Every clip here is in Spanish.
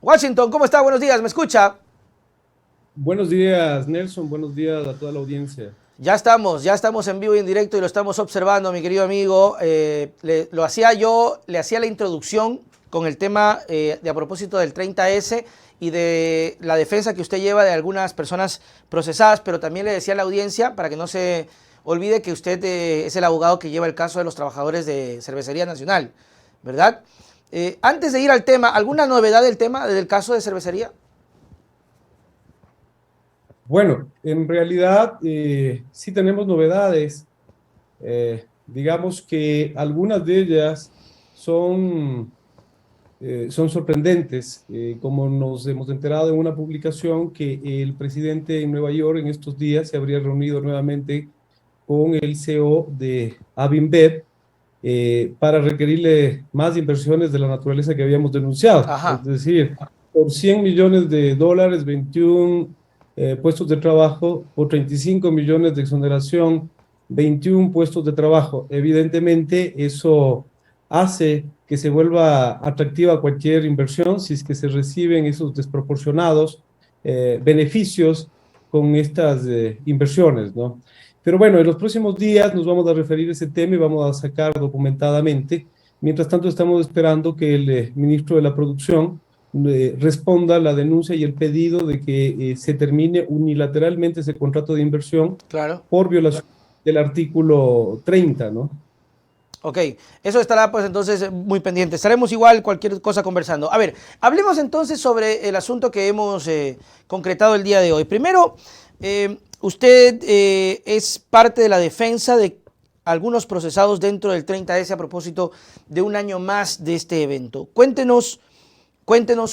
Washington, ¿cómo está? Buenos días, ¿me escucha? Buenos días, Nelson. Buenos días a toda la audiencia. Ya estamos en vivo y en directo y lo estamos observando, mi querido amigo. Le hacía la introducción con el tema de a propósito del 30S y de la defensa que usted lleva de algunas personas procesadas, pero también le decía a la audiencia, para que no se olvide que usted es el abogado que lleva el caso de los trabajadores de Cervecería Nacional, ¿verdad? Antes de ir al tema, ¿alguna novedad del tema del caso de Cervecería? Bueno, en realidad sí tenemos novedades. Digamos que algunas de ellas son, son sorprendentes, como nos hemos enterado en una publicación que el presidente en Nueva York en estos días se habría reunido nuevamente con el CEO de Avinbed para requerirle más inversiones de la naturaleza que habíamos denunciado. Es Ajá. decir, por $100 millones, 21 puestos de trabajo, por 35 millones de exoneración, 21 puestos de trabajo. Evidentemente, eso hace que se vuelva atractiva cualquier inversión si es que se reciben esos desproporcionados beneficios con estas inversiones, ¿no? Pero bueno, en los próximos días nos vamos a referir a ese tema y vamos a sacar documentadamente. Mientras tanto, estamos esperando que el ministro de la Producción responda a la denuncia y el pedido de que se termine unilateralmente ese contrato de inversión Claro. por violación del artículo 30, ¿no? Ok, eso estará pues entonces muy pendiente. Estaremos igual cualquier cosa conversando. A ver, hablemos entonces sobre el asunto que hemos concretado el día de hoy. Primero, usted es parte de la defensa de algunos procesados dentro del 30S a propósito de un año más de este evento. Cuéntenos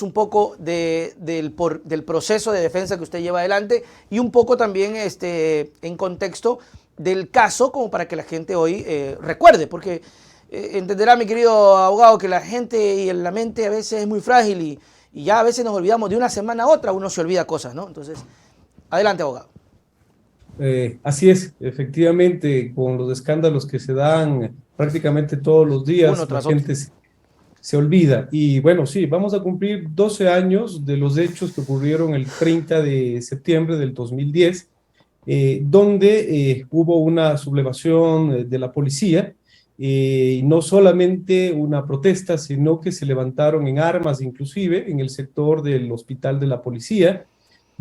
un poco del proceso de defensa que usted lleva adelante y un poco también en contexto del caso, como para que la gente hoy recuerde, porque entenderá, mi querido abogado, que la gente y la mente a veces es muy frágil y ya a veces nos olvidamos de una semana a otra, uno se olvida cosas, ¿no? Entonces, adelante, abogado. Así es, efectivamente, con los escándalos que se dan prácticamente todos los Uno días, la tras otro. gente se olvida. Y bueno, sí, vamos a cumplir 12 años de los hechos que ocurrieron el 30 de septiembre del 2010, donde hubo una sublevación de la policía, y no solamente una protesta, sino que se levantaron en armas, inclusive en el sector del hospital de la policía,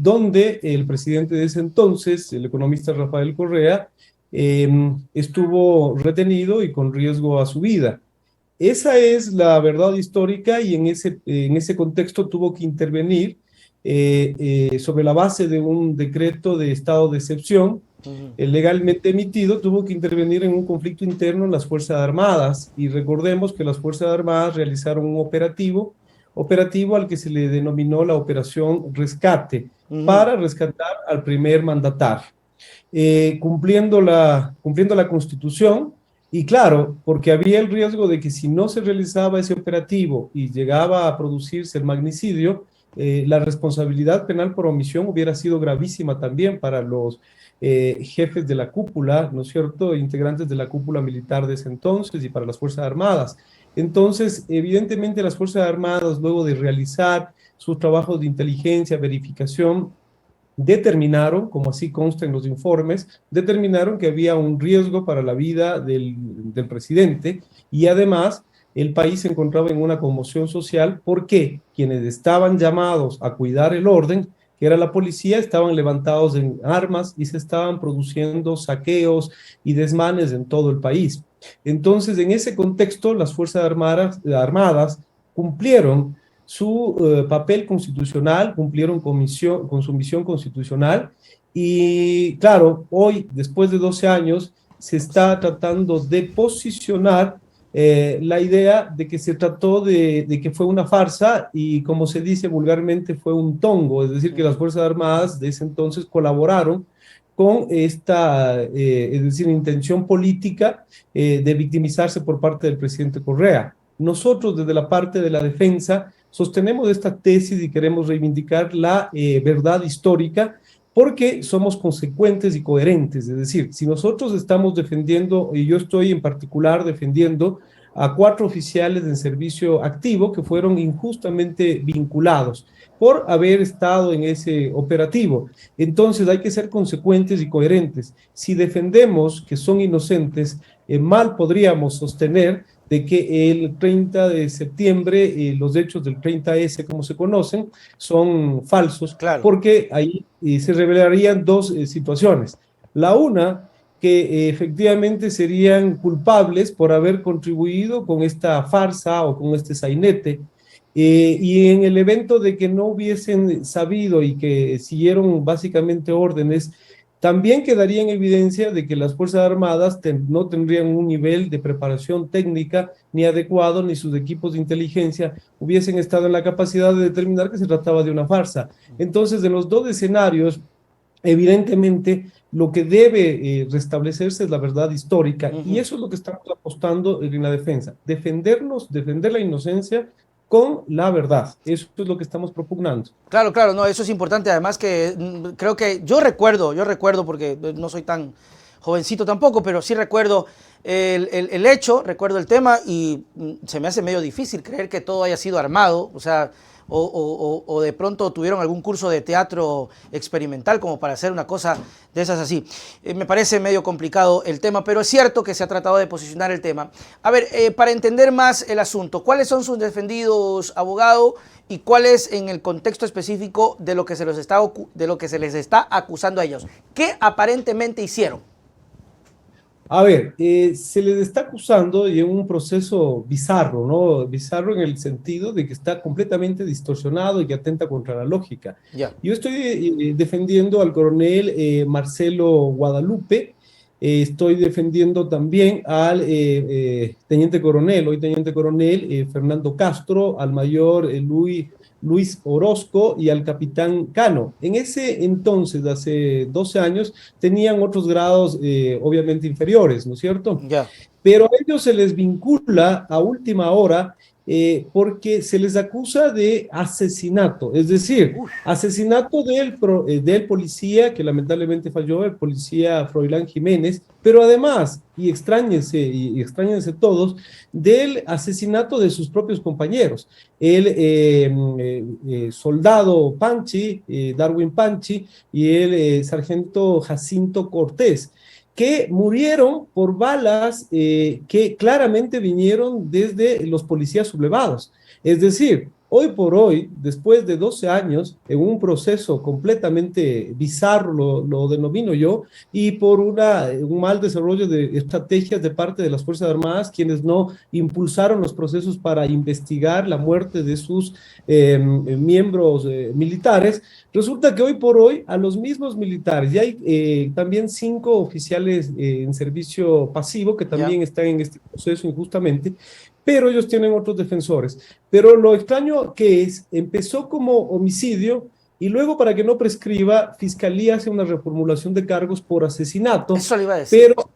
donde el presidente de ese entonces, el economista Rafael Correa, estuvo retenido y con riesgo a su vida. Esa es la verdad histórica y en ese contexto tuvo que intervenir sobre la base de un decreto de estado de excepción Uh -huh. legalmente emitido, tuvo que intervenir en un conflicto interno en las Fuerzas Armadas. Y recordemos que las Fuerzas Armadas realizaron un operativo al que se le denominó la Operación Rescate, Uh -huh. para rescatar al primer mandatario, cumpliendo la Constitución. Y claro, porque había el riesgo de que si no se realizaba ese operativo y llegaba a producirse el magnicidio, la responsabilidad penal por omisión hubiera sido gravísima también para los jefes de la cúpula, ¿no es cierto?, integrantes de la cúpula militar de ese entonces y para las Fuerzas Armadas. Entonces, evidentemente las Fuerzas Armadas, luego de realizar sus trabajos de inteligencia, verificación, determinaron, como así consta en los informes, determinaron que había un riesgo para la vida del presidente, y además el país se encontraba en una conmoción social porque quienes estaban llamados a cuidar el orden, que era la policía, estaban levantados en armas y se estaban produciendo saqueos y desmanes en todo el país. Entonces, en ese contexto, las Fuerzas Armadas cumplieron su papel constitucional, cumplieron con su misión constitucional. Y claro, hoy, después de 12 años, se está tratando de posicionar la idea de que se trató de que fue una farsa y, como se dice vulgarmente, fue un tongo, es decir, Uh que las -huh. Fuerzas Armadas de ese entonces colaboraron con esta, es decir, intención política de victimizarse por parte del presidente Correa. Nosotros, desde la parte de la defensa, sostenemos esta tesis y queremos reivindicar la verdad histórica, porque somos consecuentes y coherentes. Es decir, si nosotros estamos defendiendo, y yo estoy en particular defendiendo a 4 oficiales en servicio activo que fueron injustamente vinculados por haber estado en ese operativo. Entonces hay que ser consecuentes y coherentes. Si defendemos que son inocentes, mal podríamos sostener de que el 30 de septiembre, los hechos del 30S, como se conocen, son falsos, Claro. porque ahí se revelarían dos situaciones. La una, que efectivamente serían culpables por haber contribuido con esta farsa o con este sainete, y en el evento de que no hubiesen sabido y que siguieron básicamente órdenes, también quedaría en evidencia de que las Fuerzas Armadas no tendrían un nivel de preparación técnica ni adecuado, ni sus equipos de inteligencia hubiesen estado en la capacidad de determinar que se trataba de una farsa. Entonces, en los dos escenarios, evidentemente, lo que debe restablecerse es la verdad histórica, y eso es lo que estamos apostando en la defensa, defendernos, defender la inocencia con la verdad. Eso es lo que estamos propugnando. Claro, claro, no, eso es importante. Además que creo que yo recuerdo porque no soy tan jovencito tampoco, pero sí recuerdo el hecho, recuerdo el tema y se me hace medio difícil creer que todo haya sido armado, o sea, o de pronto tuvieron algún curso de teatro experimental como para hacer una cosa de esas así. Me parece medio complicado el tema, pero es cierto que se ha tratado de posicionar el tema. A ver, para entender más el asunto, ¿cuáles son sus defendidos, abogado? ¿Y cuál es en el contexto específico de lo que se les está acusando a ellos? ¿Qué aparentemente hicieron? A ver, se les está acusando de un proceso bizarro, ¿no? Bizarro en el sentido de que está completamente distorsionado y que atenta contra la lógica. Ya. Yo estoy defendiendo al coronel Marcelo Guadalupe, estoy defendiendo también al teniente coronel, hoy teniente coronel Fernando Castro, al mayor Luis Orozco y al capitán Cano. En ese entonces, hace 12 años, tenían otros grados obviamente inferiores, ¿no es cierto? Ya. Pero a ellos se les vincula a última hora porque se les acusa de asesinato, es decir, asesinato del policía que lamentablemente falló, el policía Froilán Jiménez, pero además, y extrañense todos, del asesinato de sus propios compañeros. El soldado Panchi, Darwin Panchi, y el sargento Jacinto Cortés, que murieron por balas que claramente vinieron desde los policías sublevados. Es decir, hoy por hoy, después de 12 años, en un proceso completamente bizarro, lo denomino yo, y por un mal desarrollo de estrategias de parte de las Fuerzas Armadas, quienes no impulsaron los procesos para investigar la muerte de sus miembros militares, resulta que hoy por hoy a los mismos militares, y hay también 5 oficiales en servicio pasivo que también están en este proceso injustamente, pero ellos tienen otros defensores. Pero lo extraño que empezó como homicidio y luego, para que no prescriba, Fiscalía hace una reformulación de cargos por asesinato. Eso le iba a decir. Pero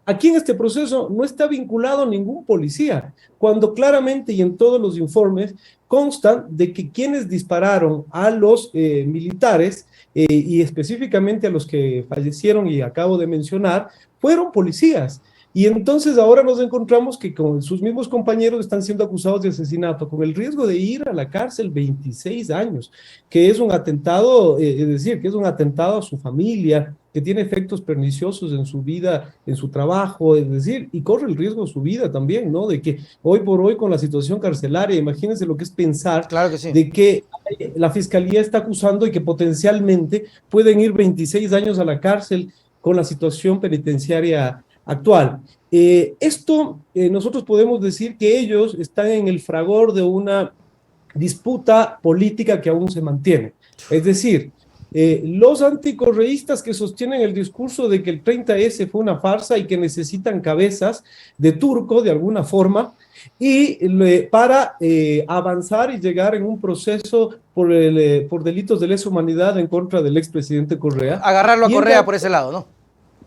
aquí en este proceso no está vinculado ningún policía, cuando claramente y en todos los informes constan de que quienes dispararon a los militares y específicamente a los que fallecieron y acabo de mencionar, fueron policías. Y entonces ahora nos encontramos que con sus mismos compañeros están siendo acusados de asesinato, con el riesgo de ir a la cárcel 26 años, que es un atentado, es decir, que es un atentado a su familia, que tiene efectos perniciosos en su vida, en su trabajo, es decir, y corre el riesgo de su vida también, ¿no? De que hoy por hoy con la situación carcelaria, imagínense lo que es pensar Claro que sí. de que la Fiscalía está acusando y que potencialmente pueden ir 26 años a la cárcel con la situación penitenciaria actual. Nosotros podemos decir que ellos están en el fragor de una disputa política que aún se mantiene. Es decir, los anticorreístas que sostienen el discurso de que el 30S fue una farsa y que necesitan cabezas de turco de alguna forma, y para avanzar y llegar en un proceso por delitos de lesa humanidad en contra del expresidente Correa. Agarrarlo a Correa por ese lado, ¿no?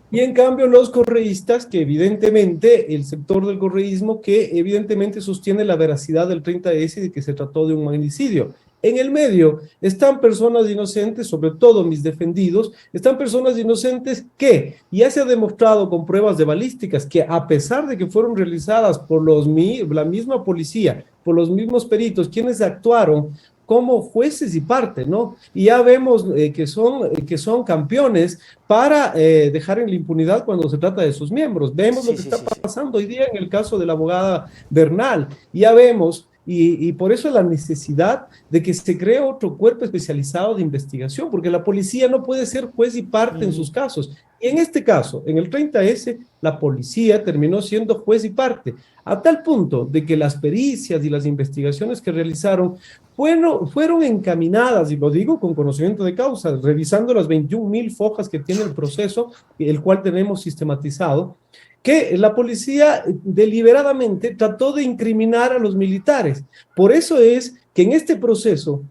Y en cambio los correístas, que evidentemente, el sector del correísmo, que evidentemente sostiene la veracidad del 30S y de que se trató de un magnicidio. En el medio están personas inocentes, sobre todo mis defendidos, están personas inocentes que ya se ha demostrado con pruebas de balísticas que a pesar de que fueron realizadas por la misma policía, por los mismos peritos, quienes actuaron como jueces y parte, ¿no? Y ya vemos que son campeones para dejar en la impunidad cuando se trata de sus miembros. Vemos lo que está pasando hoy día en el caso de la abogada Bernal. Ya vemos, y por eso la necesidad de que se cree otro cuerpo especializado de investigación, porque la policía no puede ser juez y parte en sus casos. Y en este caso, en el 30S, la policía terminó siendo juez y parte, a tal punto de que las pericias y las investigaciones que realizaron fueron encaminadas, y lo digo con conocimiento de causa, revisando las 21.000 fojas que tiene el proceso, el cual tenemos sistematizado, que la policía deliberadamente trató de incriminar a los militares. Por eso es que en este proceso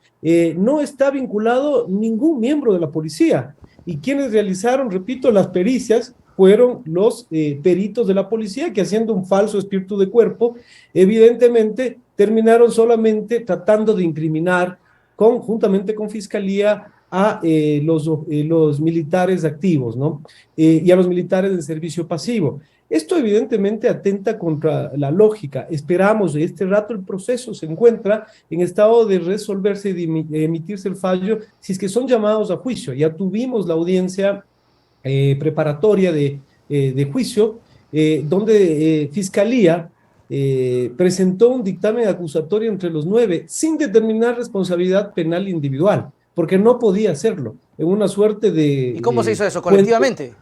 no está vinculado ningún miembro de la policía. Y quienes realizaron, repito, las pericias fueron los peritos de la policía que, haciendo un falso espíritu de cuerpo, evidentemente terminaron solamente tratando de incriminar juntamente con Fiscalía a los militares activos, ¿no? Y a los militares de servicio pasivo. Esto evidentemente atenta contra la lógica. Esperamos, de este rato el proceso se encuentra en estado de resolverse y de emitirse el fallo si es que son llamados a juicio. Ya tuvimos la audiencia preparatoria de juicio, donde Fiscalía presentó un dictamen acusatorio entre los 9 sin determinar responsabilidad penal individual, porque no podía hacerlo, en una suerte de... ¿Y cómo se hizo eso? ¿Colectivamente?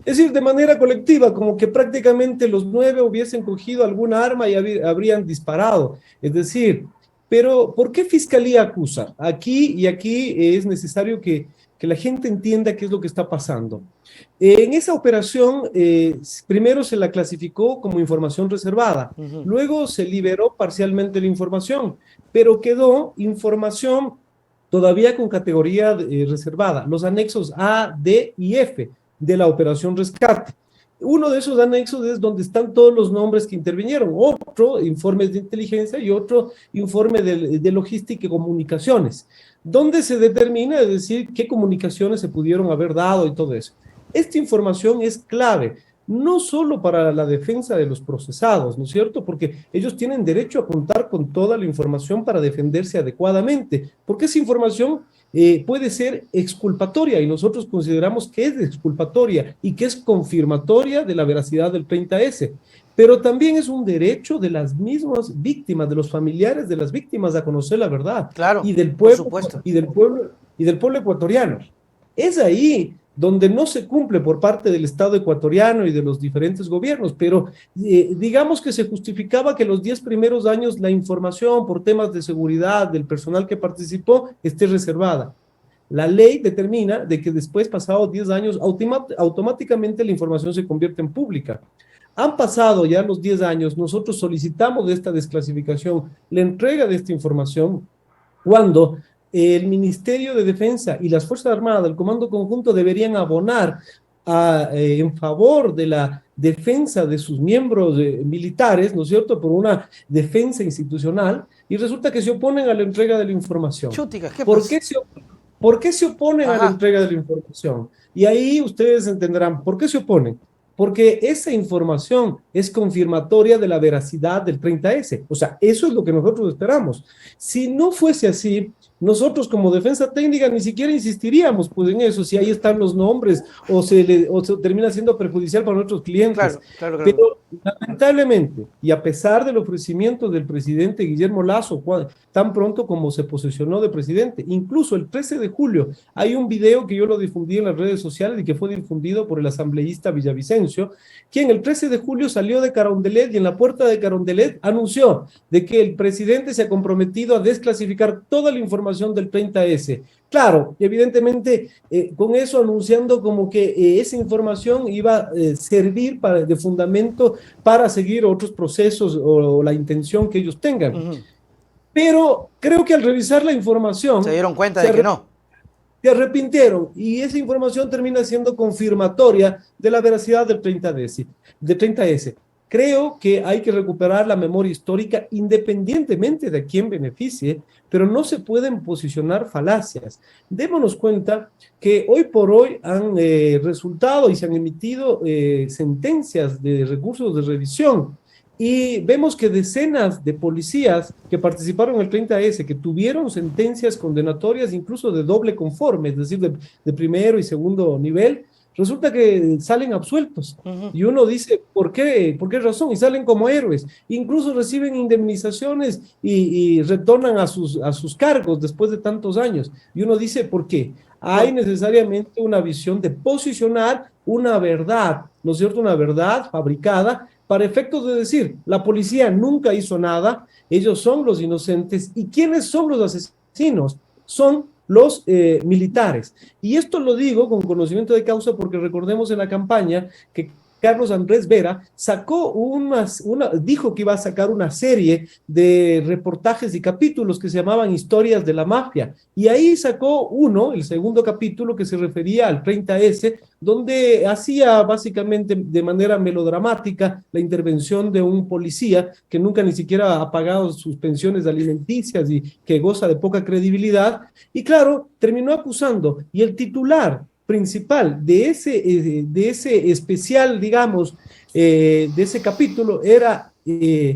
Es decir, de manera colectiva, como que prácticamente los 9 hubiesen cogido alguna arma y habrían disparado. Es decir, pero ¿por qué Fiscalía acusa? Aquí es necesario que la gente entienda qué es lo que está pasando. En esa operación, primero se la clasificó como información reservada, luego se liberó parcialmente la información, pero quedó información todavía con categoría reservada, los anexos A, D y F de la operación Rescate. Uno de esos anexos es donde están todos los nombres que intervinieron, otro informes de inteligencia y otro informe de logística y comunicaciones, donde se determina, es decir, qué comunicaciones se pudieron haber dado y todo eso. Esta información es clave, no solo para la defensa de los procesados, ¿no es cierto? Porque ellos tienen derecho a contar con toda la información para defenderse adecuadamente, porque esa información puede ser exculpatoria y nosotros consideramos que es exculpatoria y que es confirmatoria de la veracidad del 30S, pero también es un derecho de las mismas víctimas, de los familiares de las víctimas a conocer la verdad. Claro, y del pueblo, por supuesto. y del pueblo ecuatoriano. Es ahí donde no se cumple por parte del Estado ecuatoriano y de los diferentes gobiernos, pero digamos que se justificaba que los 10 primeros años la información por temas de seguridad del personal que participó esté reservada. La ley determina de que después, pasados 10 años, automáticamente la información se convierte en pública. Han pasado ya los 10 años, nosotros solicitamos esta desclasificación, la entrega de esta información, cuando el Ministerio de Defensa y las Fuerzas Armadas del Comando Conjunto deberían abonar en favor de la defensa de sus miembros militares, ¿no es cierto?, por una defensa institucional, y resulta que se oponen a la entrega de la información. Chúticas, ¿Por qué se oponen a la entrega de la información? Y ahí ustedes entenderán por qué se oponen. Porque esa información es confirmatoria de la veracidad del 30S. O sea, eso es lo que nosotros esperamos. Si no fuese así, nosotros como defensa técnica ni siquiera insistiríamos pues, en eso, si ahí están los nombres o se termina siendo perjudicial para nuestros clientes. Claro. Pero lamentablemente, y a pesar del ofrecimiento del presidente Guillermo Lasso, tan pronto como se posesionó de presidente, incluso el 13 de julio, hay un video que yo lo difundí en las redes sociales y que fue difundido por el asambleísta Villavicencio, quien el 13 de julio salió de Carondelet y en la puerta de Carondelet anunció de que el presidente se ha comprometido a desclasificar toda la información del 30S. Claro, evidentemente con eso anunciando como que esa información iba a servir de fundamento para seguir otros procesos o la intención que ellos tengan. Pero creo que al revisar la información... Se dieron cuenta de que no. Se arrepintieron y esa información termina siendo confirmatoria de la veracidad del 30S. Creo que hay que recuperar la memoria histórica independientemente de a quién beneficie, pero no se pueden posicionar falacias. Démonos cuenta que hoy por hoy han resultado y se han emitido sentencias de recursos de revisión y vemos que decenas de policías que participaron en el 30S, que tuvieron sentencias condenatorias incluso de doble conforme, es decir, de primero y segundo nivel, resulta que salen absueltos. Y uno dice, ¿por qué? ¿Por qué razón? Y salen como héroes. Incluso reciben indemnizaciones y retornan a sus cargos después de tantos años. Y uno dice, ¿por qué? Hay necesariamente una visión de posicionar una verdad, ¿no es cierto? Una verdad fabricada para efectos de decir, la policía nunca hizo nada, ellos son los inocentes. ¿Y quiénes son los asesinos? Son los militares. Y esto lo digo con conocimiento de causa porque recordemos en la campaña que Carlos Andrés Vera dijo que iba a sacar una serie de reportajes y capítulos que se llamaban Historias de la Mafia. Y ahí sacó el segundo capítulo que se refería al 30S, donde hacía básicamente de manera melodramática la intervención de un policía que nunca ni siquiera ha pagado sus pensiones alimenticias y que goza de poca credibilidad. Y claro, terminó acusando. Y el titular principal de ese especial, digamos, de ese capítulo era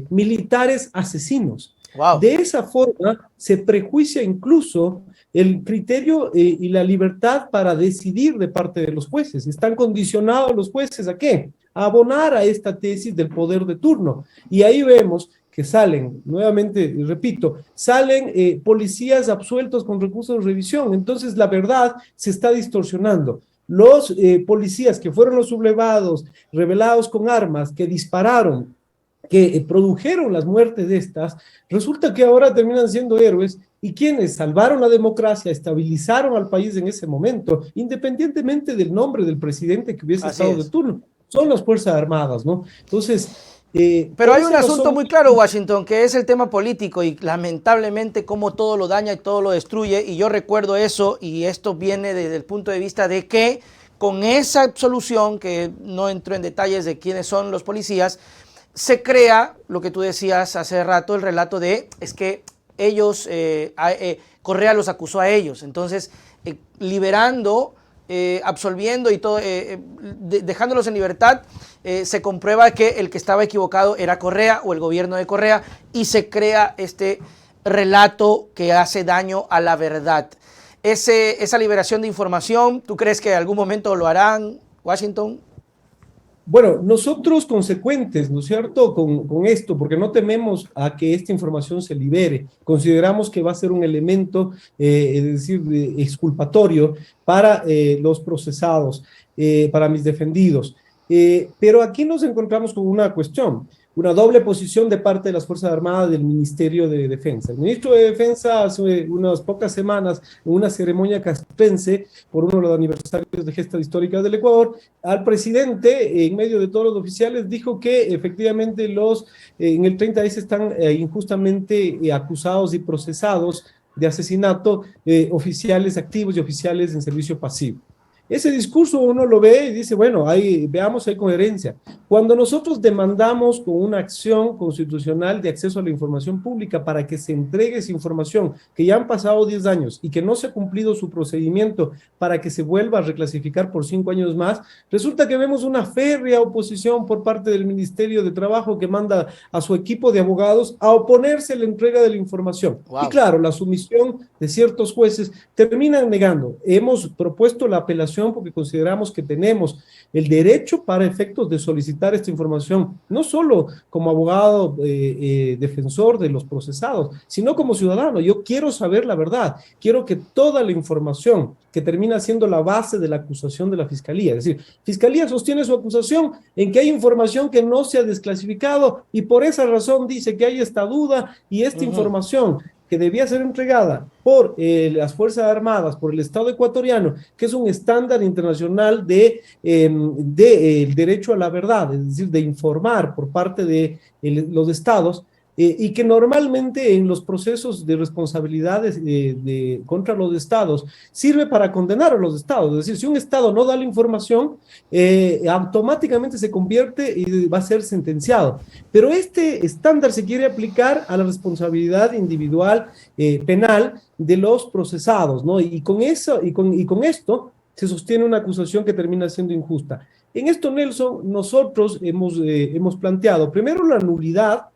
militares asesinos. Wow. De esa forma se prejuicia incluso el criterio y la libertad para decidir de parte de los jueces. Están condicionados los jueces ¿a qué? A abonar a esta tesis del poder de turno. Y ahí vemos que salen, nuevamente, repito, salen policías absueltos con recursos de revisión. Entonces la verdad se está distorsionando. Los policías que fueron los sublevados, revelados con armas, que dispararon, que produjeron las muertes de estas, resulta que ahora terminan siendo héroes y quienes salvaron la democracia, estabilizaron al país en ese momento, independientemente del nombre del presidente que hubiese estado de turno, son las Fuerzas Armadas, ¿no? Entonces, pero hay un asunto muy claro, Washington, que es el tema político y lamentablemente cómo todo lo daña y todo lo destruye. Y yo recuerdo eso y esto viene desde el punto de vista de que con esa absolución, que no entro en detalles de quiénes son los policías, se crea lo que tú decías hace rato, el relato de es que ellos, Correa los acusó a ellos. Entonces, liberando, absolviendo y todo, dejándolos en libertad, se comprueba que el que estaba equivocado era Correa o el gobierno de Correa y se crea este relato que hace daño a la verdad. Esa liberación de información, ¿tú crees que en algún momento lo harán, Washington? Bueno, nosotros consecuentes, ¿no es cierto?, con esto, porque no tememos a que esta información se libere, consideramos que va a ser un elemento, es decir, exculpatorio para los procesados, para mis defendidos. Pero aquí nos encontramos con una cuestión, una doble posición de parte de las Fuerzas Armadas del Ministerio de Defensa. El ministro de Defensa hace unas pocas semanas, en una ceremonia castrense por uno de los aniversarios de gestas históricas del Ecuador, al presidente, en medio de todos los oficiales, dijo que efectivamente en el 30S están injustamente acusados y procesados de asesinato oficiales activos y oficiales en servicio pasivo. Ese discurso uno lo ve y dice, bueno, veamos, hay coherencia. Cuando nosotros demandamos con una acción constitucional de acceso a la información pública para que se entregue esa información, que ya han pasado 10 años y que no se ha cumplido su procedimiento para que se vuelva a reclasificar por 5 años más, resulta que vemos una férrea oposición por parte del Ministerio de Trabajo que manda a su equipo de abogados a oponerse a la entrega de la información. Wow. Y claro, la sumisión de ciertos jueces terminan negando. Hemos propuesto la apelación porque consideramos que tenemos el derecho para efectos de solicitar esta información, no solo como abogado defensor de los procesados, sino como ciudadano. Yo quiero saber la verdad, quiero que toda la información que termina siendo la base de la acusación de la Fiscalía, es decir, Fiscalía sostiene su acusación en que hay información que no se ha desclasificado y por esa razón dice que hay esta duda y esta información que debía ser entregada por las Fuerzas Armadas, por el Estado ecuatoriano, que es un estándar internacional de el derecho a la verdad, es decir, de informar por parte de los estados, y que normalmente en los procesos de responsabilidades contra los estados sirve para condenar a los estados. Es decir, si un estado no da la información, automáticamente se convierte y va a ser sentenciado. Pero este estándar se quiere aplicar a la responsabilidad individual penal de los procesados, ¿no? Y con eso, y con esto se sostiene una acusación que termina siendo injusta. En esto, Nelson, nosotros hemos planteado primero la nulidad.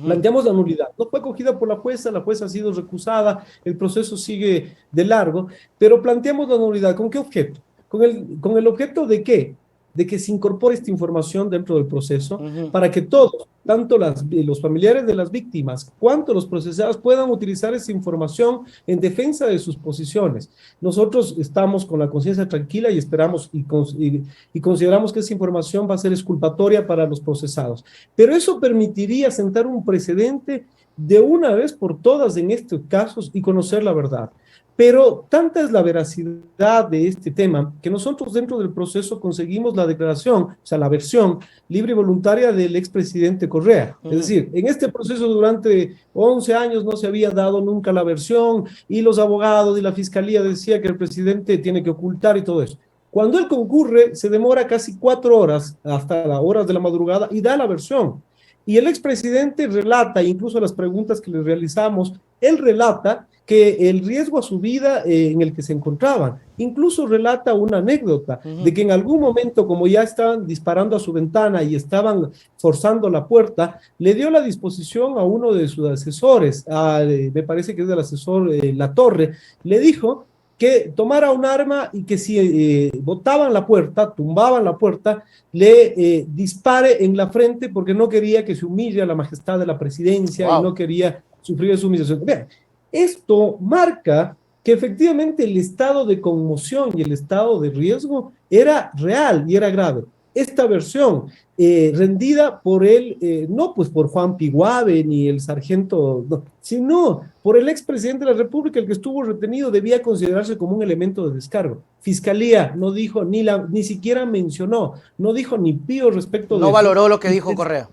Planteamos la nulidad. No fue acogida por la jueza ha sido recusada, el proceso sigue de largo, pero planteamos la nulidad. ¿Con qué objeto? Con el objeto de qué? De que se incorpore esta información dentro del proceso para que todos, tanto los familiares de las víctimas cuanto los procesados, puedan utilizar esa información en defensa de sus posiciones. Nosotros estamos con la conciencia tranquila y esperamos y consideramos que esa información va a ser exculpatoria para los procesados. Pero eso permitiría sentar un precedente de una vez por todas en estos casos y conocer la verdad. Pero tanta es la veracidad de este tema que nosotros dentro del proceso conseguimos la declaración, o sea, la versión libre y voluntaria del expresidente Correa. Es decir, en este proceso durante 11 años no se había dado nunca la versión y los abogados y la fiscalía decían que el presidente tiene que ocultar y todo eso. Cuando él concurre, se demora casi 4 horas, hasta las horas de la madrugada, y da la versión. Y el expresidente relata, incluso las preguntas que le realizamos, él relata que el riesgo a su vida en el que se encontraban. Incluso relata una anécdota de que en algún momento, como ya estaban disparando a su ventana y estaban forzando la puerta, le dio la disposición a uno de sus asesores, me parece que es el asesor Latorre, le dijo que tomara un arma y que si botaban la puerta, tumbaban la puerta, le dispare en la frente porque no quería que se humille a la majestad de la presidencia y no quería sufrir esa humillación. Vean, esto marca que efectivamente el estado de conmoción y el estado de riesgo era real y era grave. Esta versión rendida por él, no pues por Juan Piguave ni el sargento, no, sino por el expresidente de la República, el que estuvo retenido, debía considerarse como un elemento de descargo. Fiscalía no dijo, ni siquiera mencionó, no dijo ni pío respecto de eso. No valoró lo que dijo Correa.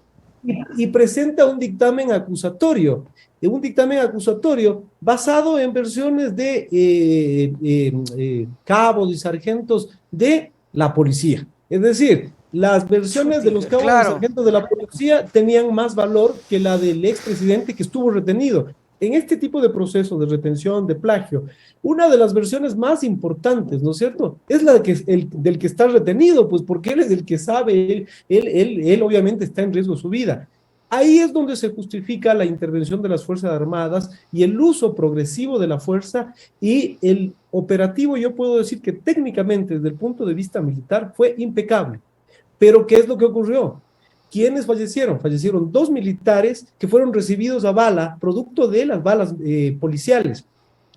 Y presenta un dictamen acusatorio basado en versiones de cabos y sargentos de la policía. Es decir, las versiones de los cabos y sargentos de la policía tenían más valor que la del expresidente que estuvo retenido. En este tipo de procesos de retención, de plagio, una de las versiones más importantes, ¿no es cierto?, es la del que está retenido, pues porque él es el que sabe, él obviamente está en riesgo su vida. Ahí es donde se justifica la intervención de las Fuerzas Armadas y el uso progresivo de la fuerza, y el operativo, yo puedo decir que técnicamente desde el punto de vista militar fue impecable. Pero ¿qué es lo que ocurrió? ¿Quiénes fallecieron? Fallecieron 2 militares que fueron recibidos a bala, producto de las balas policiales.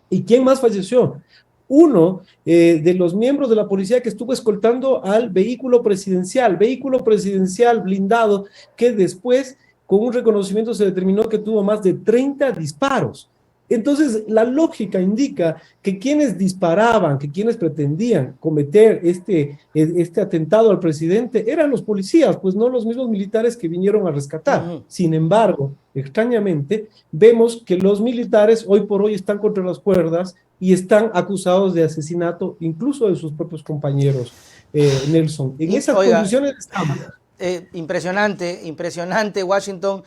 ¿Y quién más falleció? Uno de los miembros de la policía que estuvo escoltando al vehículo presidencial blindado, que después, con un reconocimiento, se determinó que tuvo más de 30 disparos. Entonces, la lógica indica que quienes disparaban, que quienes pretendían cometer este atentado al presidente eran los policías, pues no los mismos militares que vinieron a rescatar. Sin embargo, extrañamente, vemos que los militares hoy por hoy están contra las cuerdas y están acusados de asesinato, incluso de sus propios compañeros, Nelson. En esas condiciones estamos. Impresionante, Washington.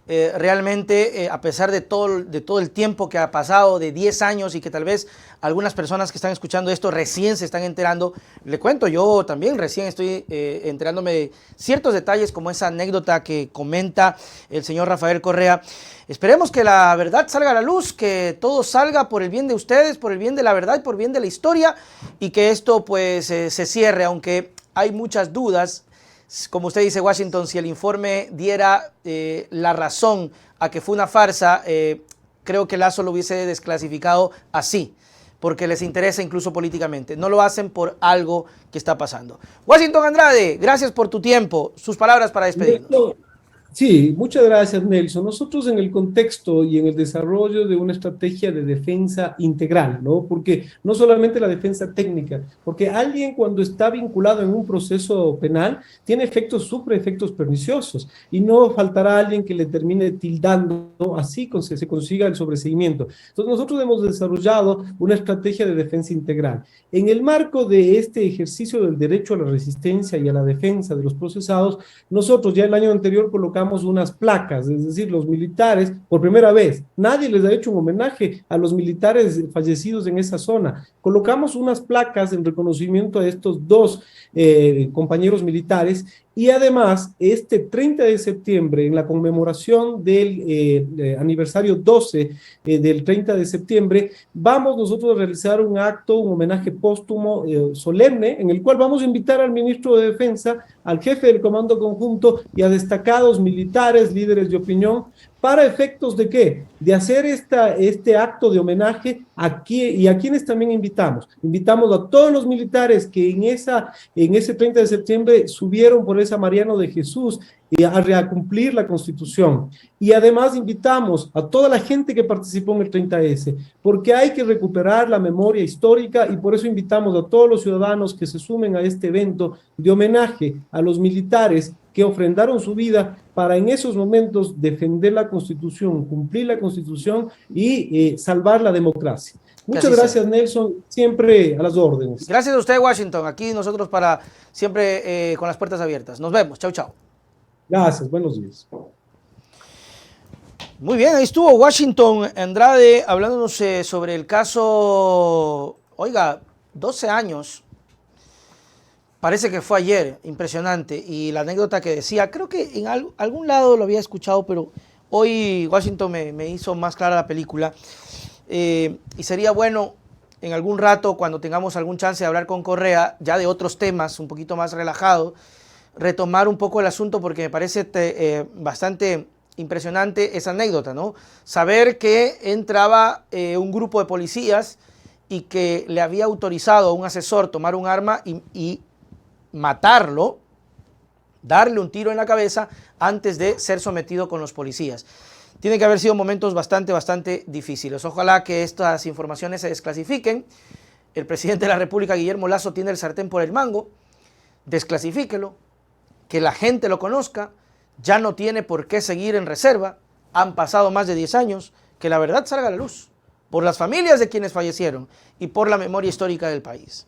Realmente, a pesar de todo el tiempo que ha pasado, de 10 años, y que tal vez algunas personas que están escuchando esto recién se están enterando, le cuento, yo también recién estoy enterándome de ciertos detalles como esa anécdota que comenta el señor Rafael Correa. Esperemos que la verdad salga a la luz, que todo salga por el bien de ustedes, por el bien de la verdad y por el bien de la historia, y que esto pues se cierre, aunque hay muchas dudas. Como usted dice, Washington, si el informe diera la razón a que fue una farsa, creo que Lazo lo hubiese desclasificado así, porque les interesa incluso políticamente. No lo hacen por algo que está pasando. Washington Andrade, gracias por tu tiempo. Sus palabras para despedirnos. Sí, muchas gracias, Nelson. Nosotros en el contexto y en el desarrollo de una estrategia de defensa integral, ¿no? Porque no solamente la defensa técnica, porque alguien cuando está vinculado en un proceso penal tiene efectos, sufre efectos perniciosos y no faltará alguien que le termine tildando, ¿no? Así se consiga el sobreseimiento. Entonces nosotros hemos desarrollado una estrategia de defensa integral. En el marco de este ejercicio del derecho a la resistencia y a la defensa de los procesados, nosotros ya el año anterior colocamos unas placas, es decir, los militares, por primera vez, nadie les ha hecho un homenaje a los militares fallecidos en esa zona. Colocamos unas placas en reconocimiento a estos dos compañeros militares y además, este 30 de septiembre, en la conmemoración del aniversario 12 del 30 de septiembre, vamos nosotros a realizar un acto, un homenaje póstumo solemne, en el cual vamos a invitar al ministro de Defensa, al jefe del Comando Conjunto y a destacados militares, líderes de opinión, para efectos de qué? De hacer este acto de homenaje aquí y a quienes también invitamos. Invitamos a todos los militares que en ese 30 de septiembre subieron por esa Mariano de Jesús a cumplir la Constitución. Y además invitamos a toda la gente que participó en el 30S, porque hay que recuperar la memoria histórica y por eso invitamos a todos los ciudadanos que se sumen a este evento de homenaje a los militares que ofrendaron su vida para en esos momentos defender la Constitución, cumplir la Constitución y salvar la democracia. Muchas gracias, Nelson, siempre a las órdenes. Gracias a usted, Washington. Aquí nosotros para siempre con las puertas abiertas. Nos vemos. Chau, chau. Gracias, buenos días. Muy bien, ahí estuvo Washington Andrade hablándonos sobre el caso, oiga, 12 años. Parece que fue ayer, impresionante. Y la anécdota que decía, creo que en algún lado lo había escuchado, pero hoy Washington me hizo más clara la película. Y sería bueno en algún rato, cuando tengamos algún chance de hablar con Correa, ya de otros temas, un poquito más relajado, retomar un poco el asunto porque me parece bastante impresionante esa anécdota, ¿no? Saber que entraba un grupo de policías y que le había autorizado a un asesor tomar un arma y matarlo, darle un tiro en la cabeza antes de ser sometido con los policías. Tienen que haber sido momentos bastante difíciles. Ojalá que estas informaciones se desclasifiquen. El presidente de la República, Guillermo Lasso, tiene el sartén por el mango. Desclasifíquelo, que la gente lo conozca. Ya no tiene por qué seguir en reserva. Han pasado más de 10 años. Que la verdad salga a la luz por las familias de quienes fallecieron y por la memoria histórica del país.